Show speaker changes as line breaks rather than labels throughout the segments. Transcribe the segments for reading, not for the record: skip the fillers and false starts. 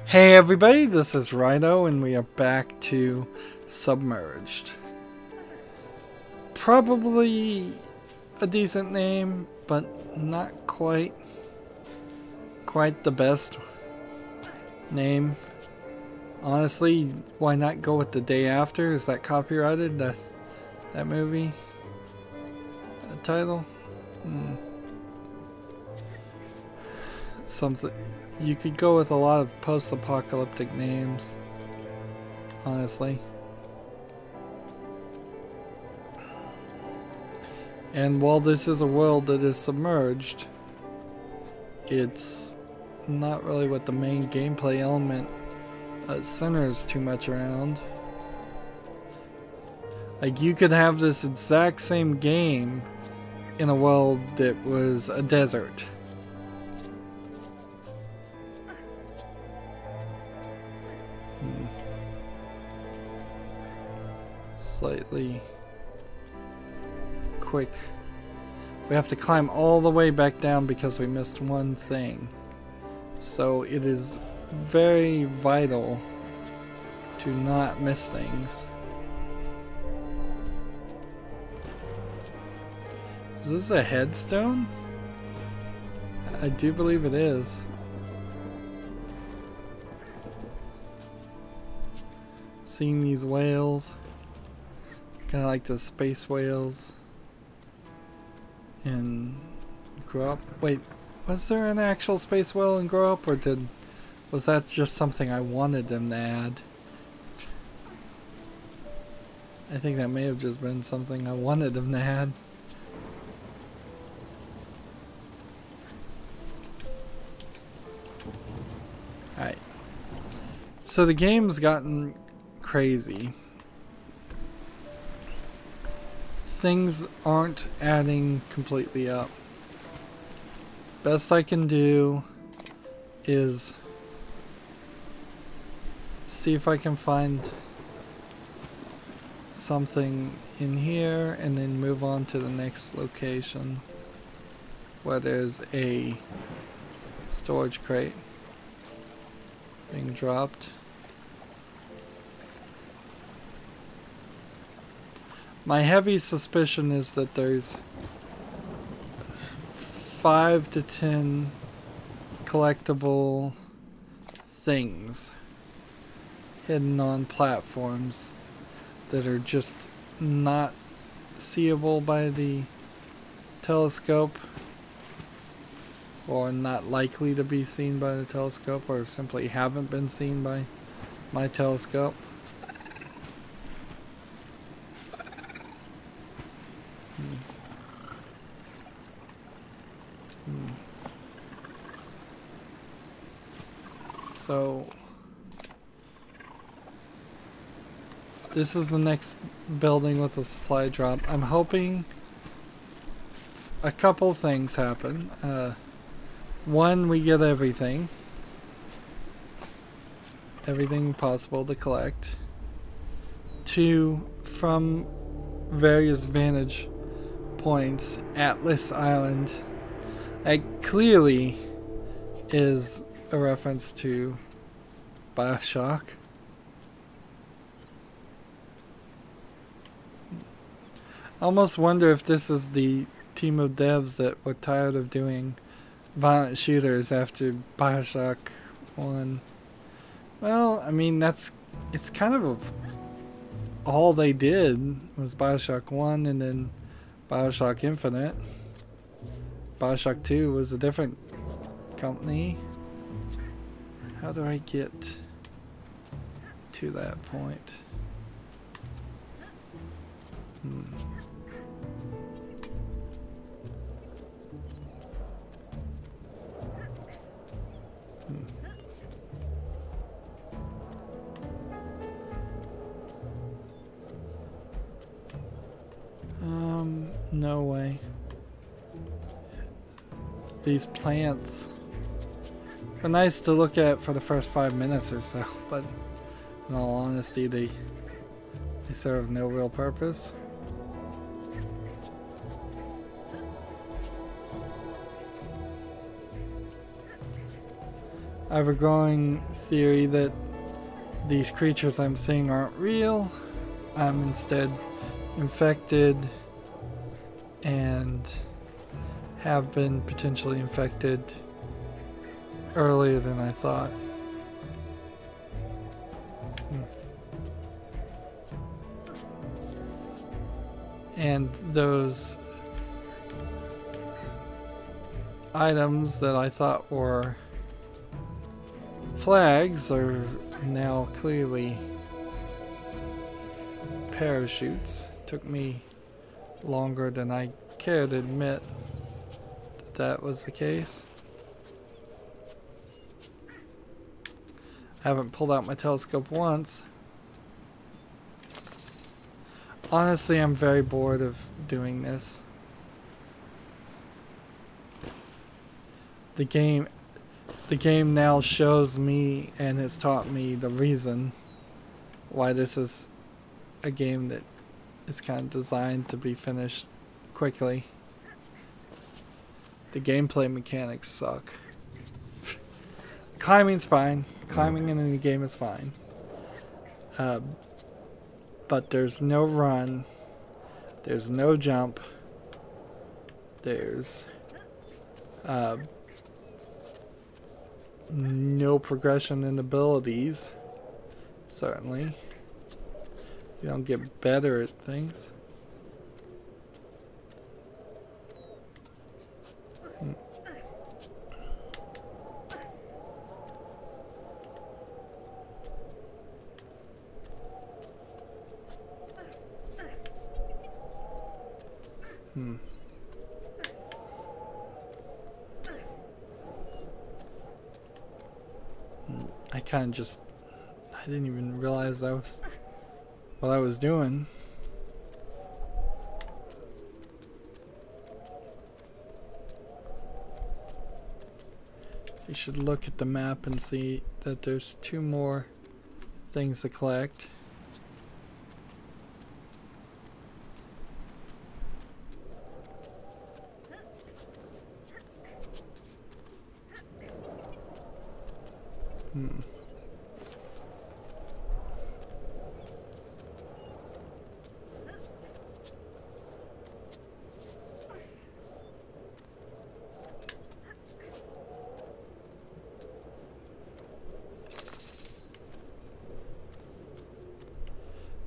Hey everybody, this is Rydo and we are back to Submerged. Probably a decent name, but not quite the best name. Honestly, why not go with The Day After? Is that copyrighted? That movie? Title? Something you could go with a lot of post-apocalyptic names, honestly. And while this is a world that is submerged, it's not really what the main gameplay element centers too much around. Like, you could have this exact same game in a world that was a desert. Slightly quick. We have to climb all the way back down because we missed one thing. So it is very vital to not miss things. Is this a headstone? I do believe it is. Seeing these whales. Kind of like the space whales. And Grow Up. Wait, was there an actual space whale in Grow Up, or was that just something I wanted them to add? I think that may have just been something I wanted them to add. Alright. So the game's gotten crazy. Things aren't adding completely up. Best I can do is see if I can find something in here and then move on to the next location where there's a storage crate being dropped. My heavy suspicion is that there's 5 to 10 collectible things hidden on platforms that are just not seeable by the telescope, or not likely to be seen by the telescope, or simply haven't been seen by my telescope. So this is the next building with a supply drop. I'm hoping a couple things happen. One, we get everything possible to collect. Two, from various vantage points, Atlas Island, clearly is a reference to BioShock. I almost wonder if this is the team of devs that were tired of doing violent shooters after BioShock 1. Well, I mean, it's kind of all they did was BioShock 1 and then BioShock Infinite. BioShock 2 was a different company. How do I get to that point? No way. These plants are nice to look at for the first 5 minutes or so, but in all honesty, they serve no real purpose. I have a growing theory that these creatures I'm seeing aren't real. I'm instead infected and have been potentially infected earlier than I thought. And those items that I thought were flags are now clearly parachutes. Took me longer than I care to admit that that was the case. I haven't pulled out my telescope once. Honestly, I'm very bored of doing this. The game now shows me and has taught me the reason why this is a game that is kind of designed to be finished quickly. The gameplay mechanics suck. Climbing's fine. Climbing in the game is fine. But there's no run. There's no jump. There's no progression in abilities. Certainly. You don't get better at things. I kind of just, I didn't even realize that was what I was doing. You should look at the map and see that there's 2 more things to collect.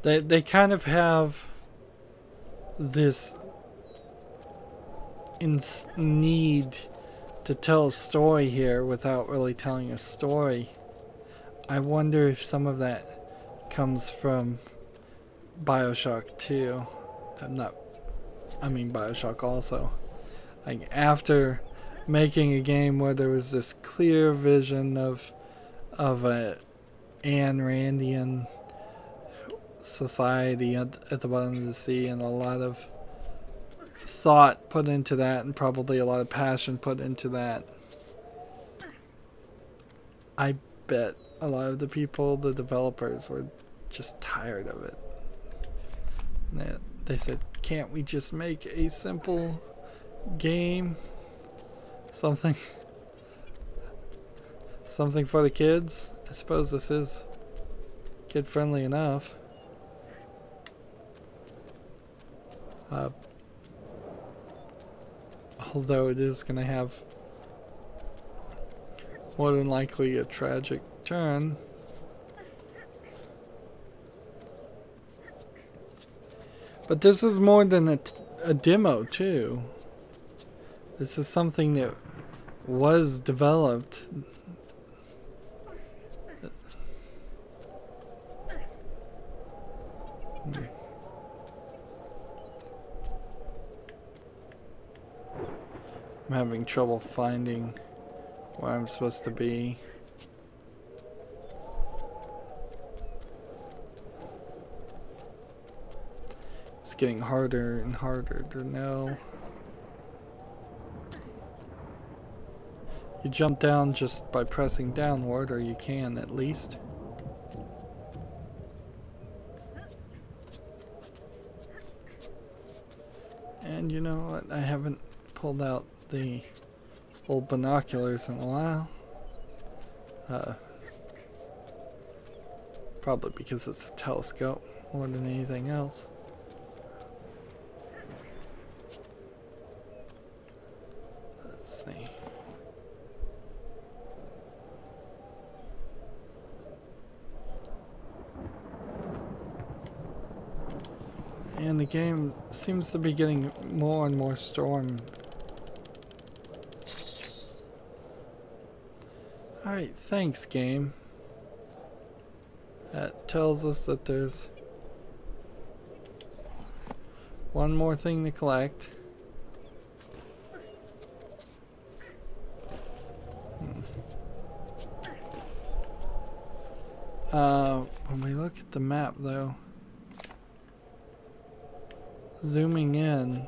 They kind of have this need to tell a story here without really telling a story. I wonder if some of that comes from BioShock 2. I mean BioShock also. Like after making a game where there was this clear vision of a Ayn Randian society at the bottom of the sea, and a lot of thought put into that, and probably a lot of passion put into that. I bet a lot of the people, the developers, were just tired of it. And they said, can't we just make a simple game? Something for the kids? I suppose this is kid friendly enough. Although it is going to have more than likely a tragic turn. But this is more than a demo too. This is something that was developed. I'm having trouble finding where I'm supposed to be. It's getting harder and harder to know. You jump down just by pressing downward, or you can at least. And you know what? I haven't pulled out the old binoculars in a while. Probably because it's a telescope more than anything else. Let's see. And the game seems to be getting more and more storm. Alright, thanks game. That tells us that there's one more thing to collect. When we look at the map though, zooming in,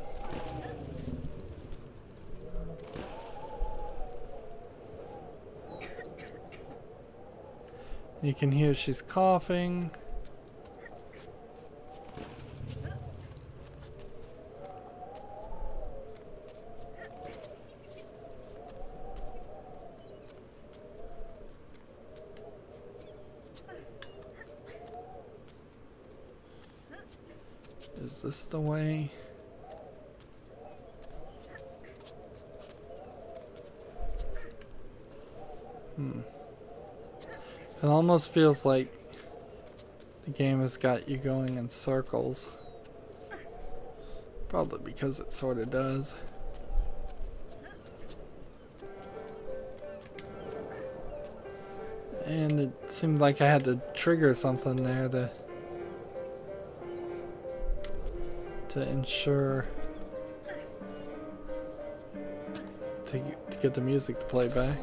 you can hear she's coughing. Is this the way? It almost feels like the game has got you going in circles. Probably because it sort of does. And it seemed like I had to trigger something there to ensure to get the music to play back.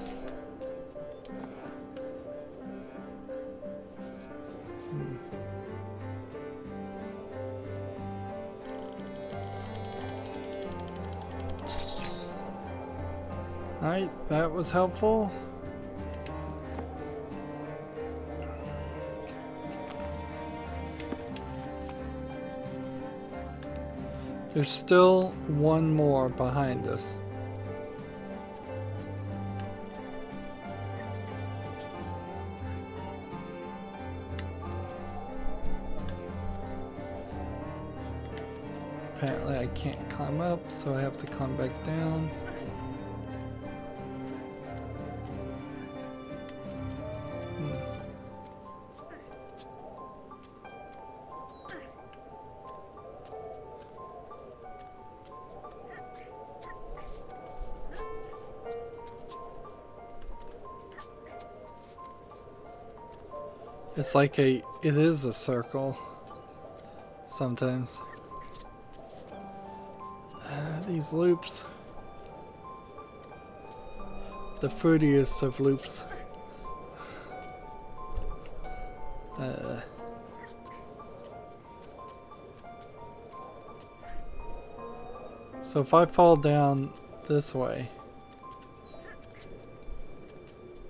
Alright, that was helpful. There's still one more behind us. Apparently I can't climb up, so I have to climb back down. It's like it is a circle sometimes. These loops. The fruitiest of loops. So if I fall down this way,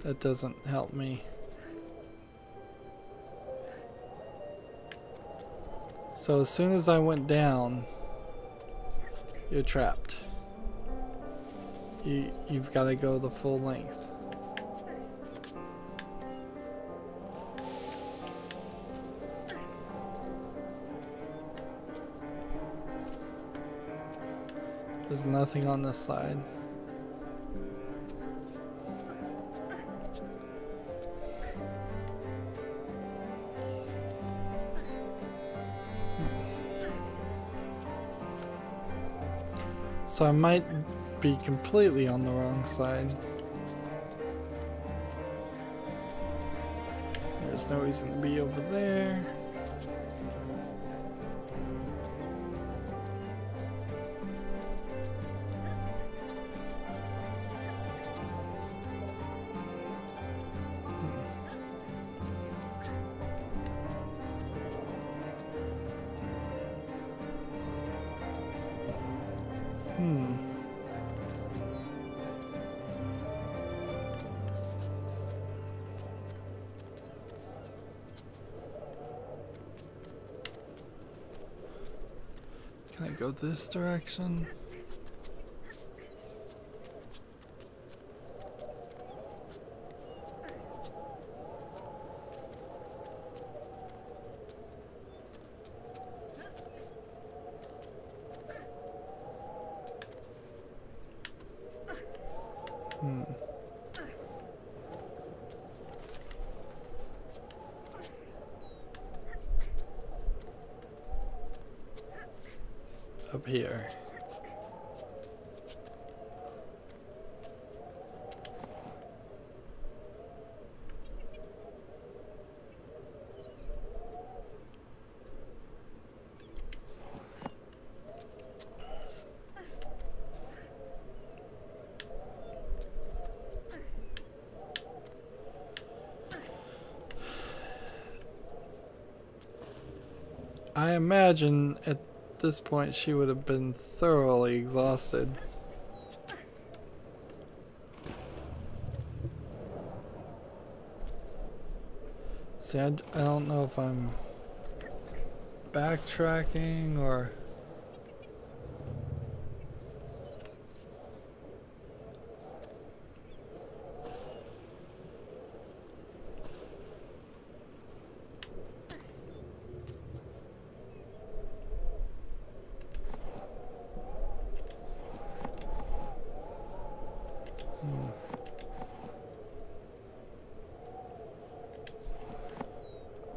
that doesn't help me. So as soon as I went down, you're trapped. You've got to go the full length. There's nothing on this side. So I might be completely on the wrong side. There's no reason to be over there. Can I go this direction? up here. I imagine at this point she would have been thoroughly exhausted. See, I don't know if I'm backtracking or...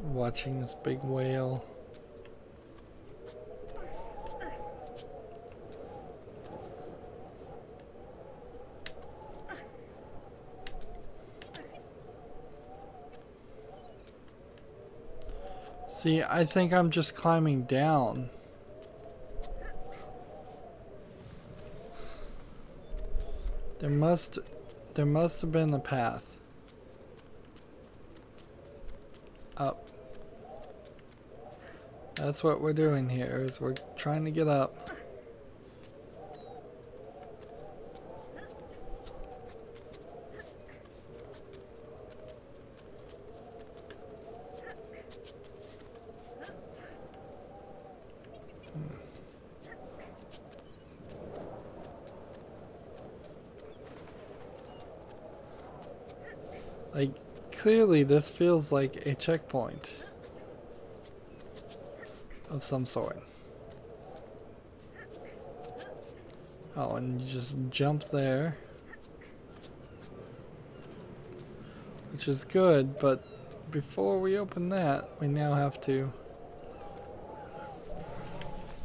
Watching this big whale. See, I think I'm just climbing down. There must have been a path up. That's what we're doing here, is we're trying to get up. Like, clearly this feels like a checkpoint of some sort. Oh, and you just jump there. Which is good, but before we open that, we now have to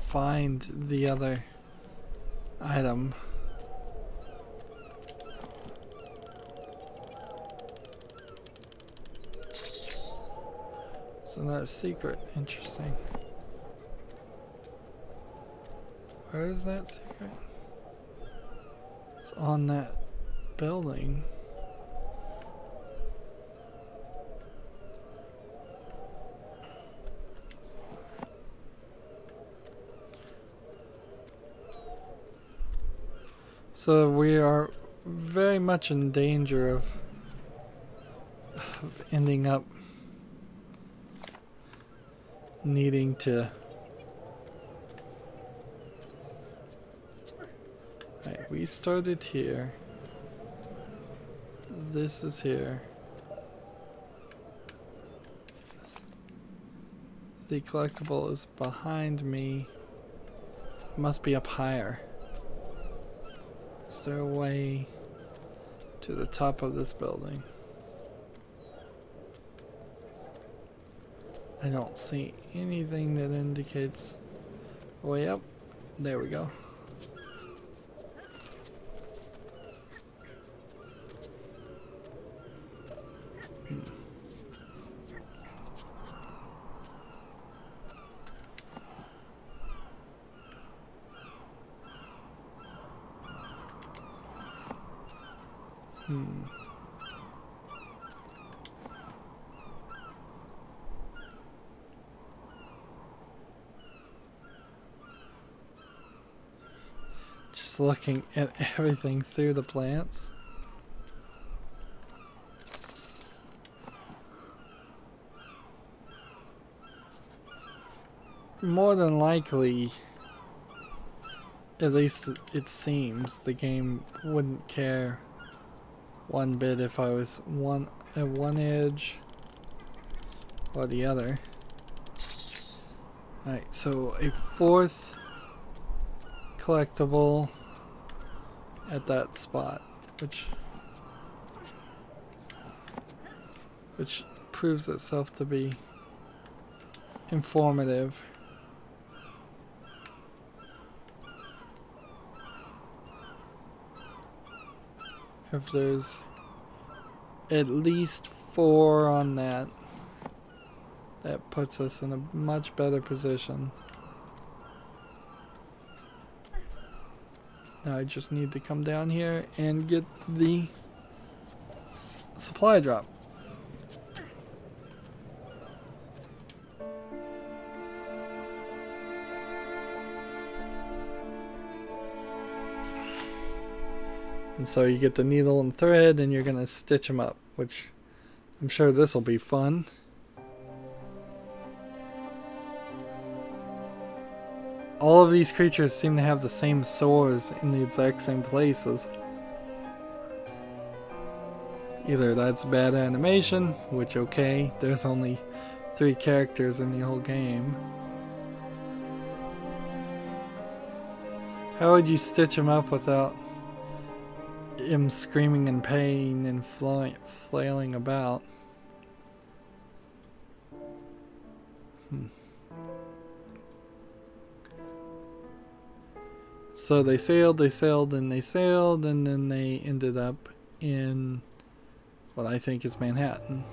find the other item. It's another secret. Interesting. Where is that secret? It's on that building. So we are very much in danger of ending up needing to... Right, we started here. This is here. The collectible is behind me. Must be up higher. Is there a way to the top of this building? I don't see anything that indicates a way up. There we go. Just looking at everything through the plants. More than likely, at least it seems, the game wouldn't care one bit if I was at one edge or the other. Alright, so a fourth collectible at that spot, which proves itself to be informative. If there's at least 4 on that, that puts us in a much better position. Now I just need to come down here and get the supply drop. And so you get the needle and thread and you're gonna stitch them up, which I'm sure this will be fun. All of these creatures seem to have the same sores in the exact same places. Either that's bad animation, which okay, there's only 3 characters in the whole game. How would you stitch him up without him screaming in pain and flailing about? So they sailed, and then they ended up in what I think is Manhattan.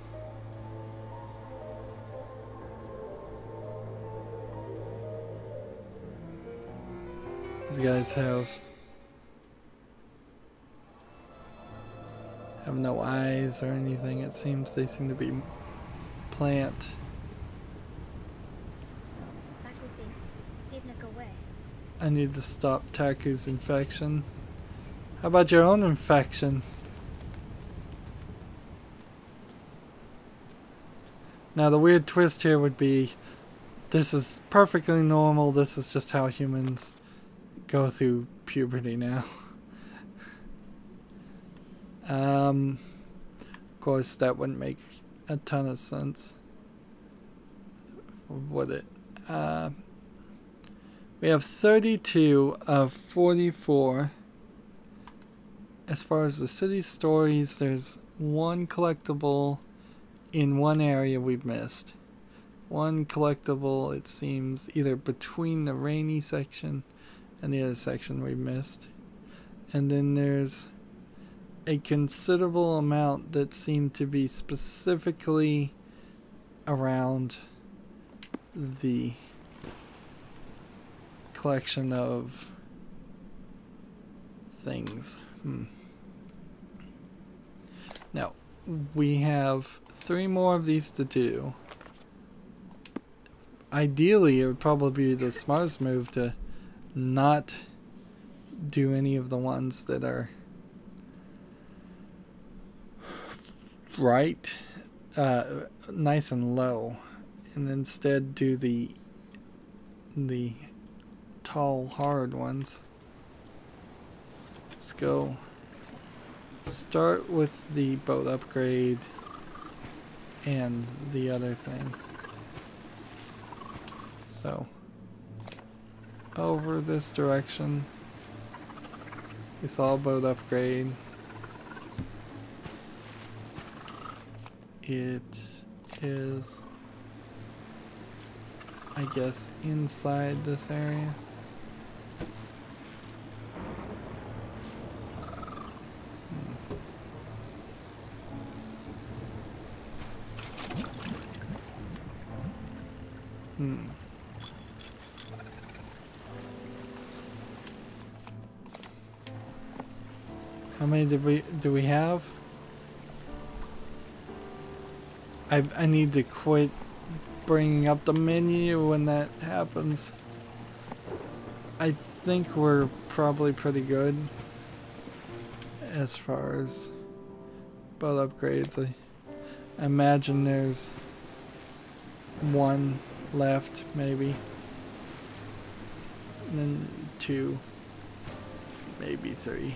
These guys have no eyes or anything. It seems they seem to be plant. I need to stop Taku's infection. How about your own infection? Now the weird twist here would be, this is perfectly normal, this is just how humans go through puberty now. Of course that wouldn't make a ton of sense, would it? We have 32 of 44. As far as the city stories, there's 1 collectible in 1 area we've missed. 1 collectible, it seems, either between the rainy section and the other section we've missed. And then there's a considerable amount that seem to be specifically around the collection of things. Now, we have 3 more of these to do. Ideally, it would probably be the smartest move to not do any of the ones that are right, nice and low, and instead do the tall, hard ones. Let's go start with the boat upgrade and the other thing. So over this direction we saw a boat upgrade. It is, I guess, inside this area. How many do we have? I need to quit bringing up the menu when that happens. I think we're probably pretty good as far as boat upgrades. I imagine there's 1 left, maybe, and then 2, maybe 3.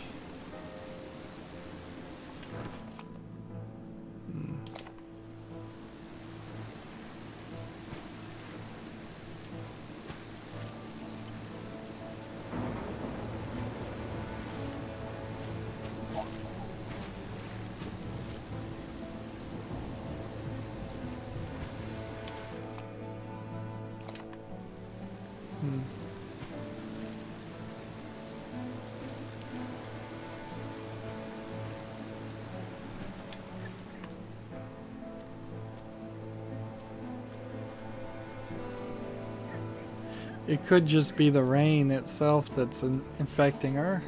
It could just be the rain itself that's infecting her.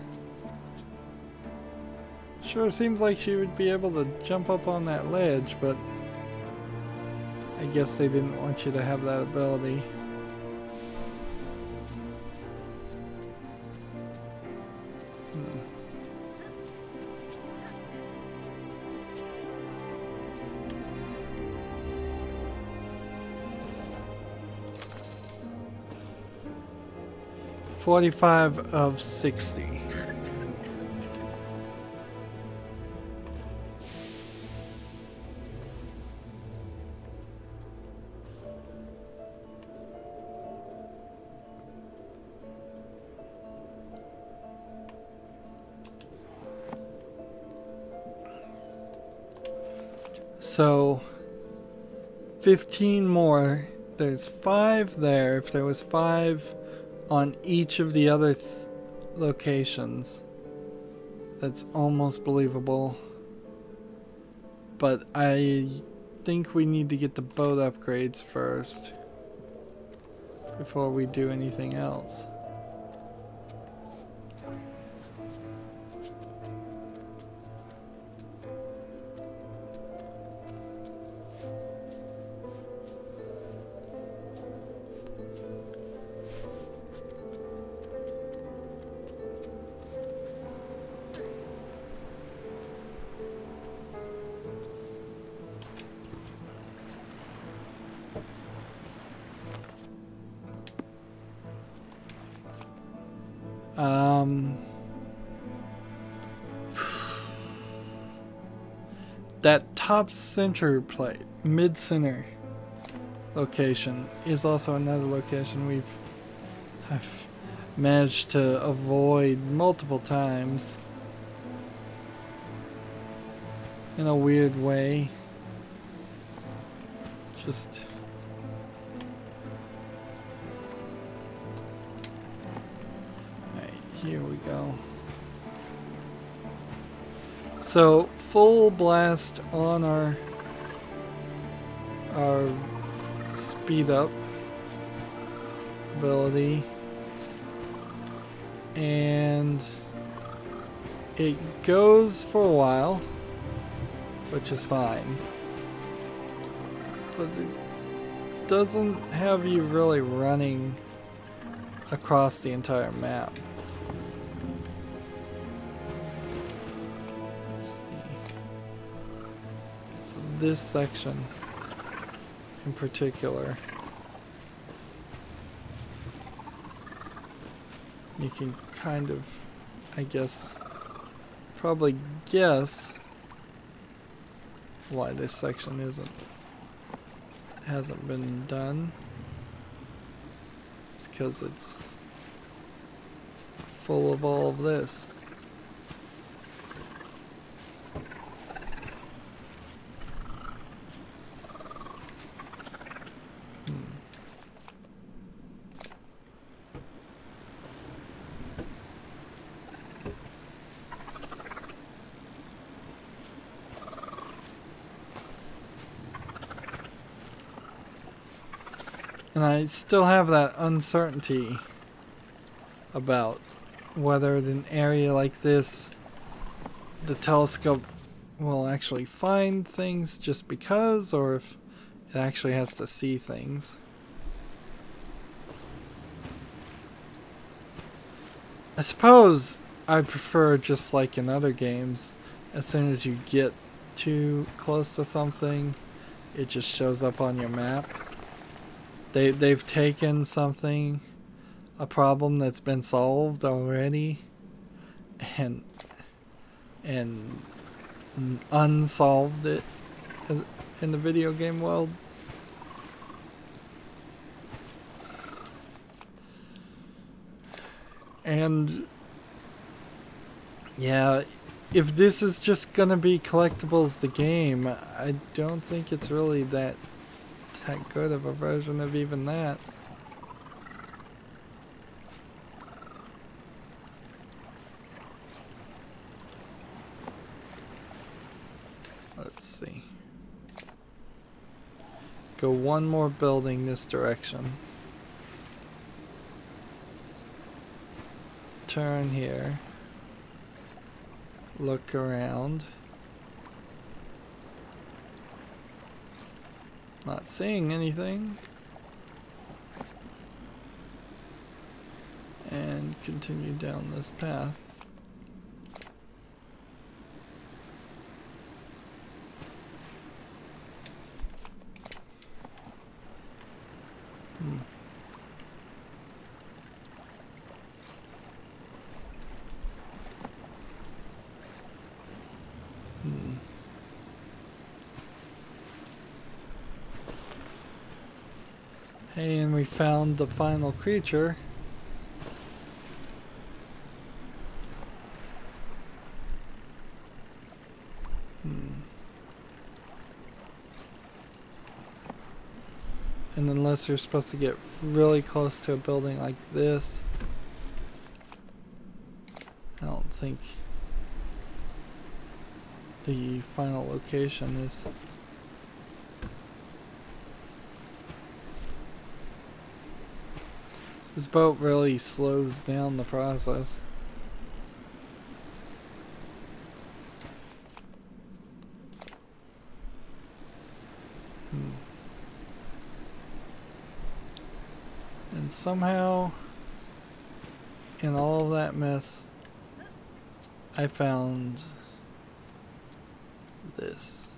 Sure seems like she would be able to jump up on that ledge, but I guess they didn't want you to have that ability. Hmm. $45 of 60. So 15 more. There's 5 there. If there was 5 on each of the other locations, that's almost believable. But I think we need to get the boat upgrades first before we do anything else. That top center plate, mid-center location is also another location I've managed to avoid multiple times in a weird way. Just right, here we go. So full blast on our speed up ability, and it goes for a while, which is fine, but it doesn't have you really running across the entire map. This section in particular, you can kind of, I guess, probably guess why this section hasn't been done. It's because it's full of all of this. And I still have that uncertainty about whether in an area like this the telescope will actually find things just because, or if it actually has to see things. I suppose I prefer, just like in other games, as soon as you get too close to something, it just shows up on your map. They've taken something, a problem that's been solved already, and unsolved it in the video game world. And yeah, if this is just gonna be collectibles the game, I don't think it's really that good of a version of even that. Let's see. Go one more building this direction. turn here. Look around. Not seeing anything. And continue down this path. Hey, and we found the final creature. And unless you're supposed to get really close to a building like this, I don't think the final location is. This boat really slows down the process. And somehow, in all of that mess, I found this.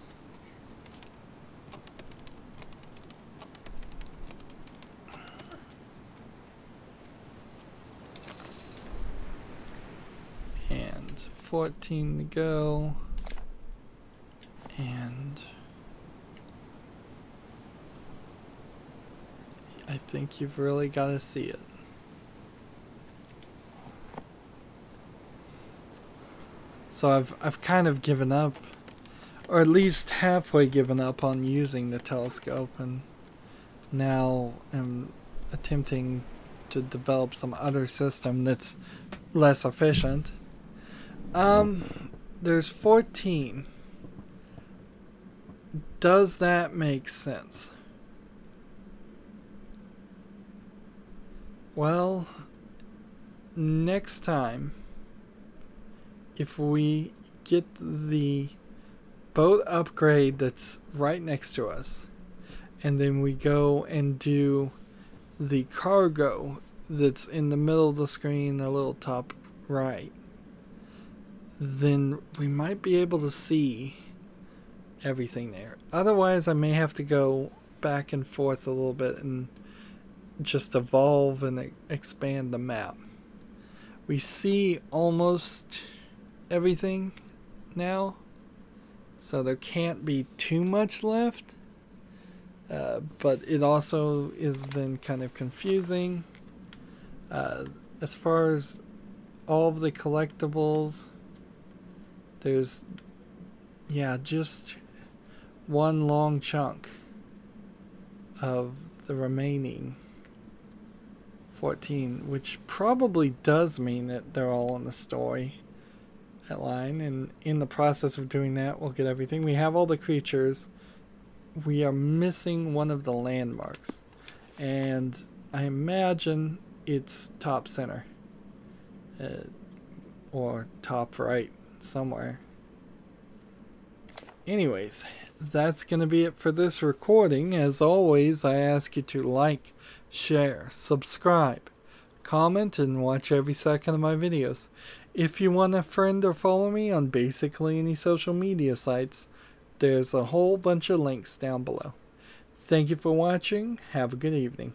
And 14 to go. And I think you've really got to see it. So I've kind of given up, or at least halfway given up on using the telescope, and now I'm attempting to develop some other system that's less efficient. There's 14. Does that make sense? Well, next time, if we get the boat upgrade that's right next to us, and then we go and do the cargo that's in the middle of the screen, a little top right, then we might be able to see everything there. Otherwise, I may have to go back and forth a little bit and just evolve and expand the map. We see almost everything now, so there can't be too much left, but it also is then kind of confusing. As far as all of the collectibles, there's just one long chunk of the remaining 14, which probably does mean that they're all in the story line, and in the process of doing that we'll get everything. We have all the creatures. We are missing one of the landmarks, and I imagine it's top center or top right somewhere. Anyways, that's going to be it for this recording. As always, I ask you to like, share, subscribe, comment, and watch every second of my videos. If you want to friend or follow me on basically any social media sites, there's a whole bunch of links down below. Thank you for watching. Have a good evening.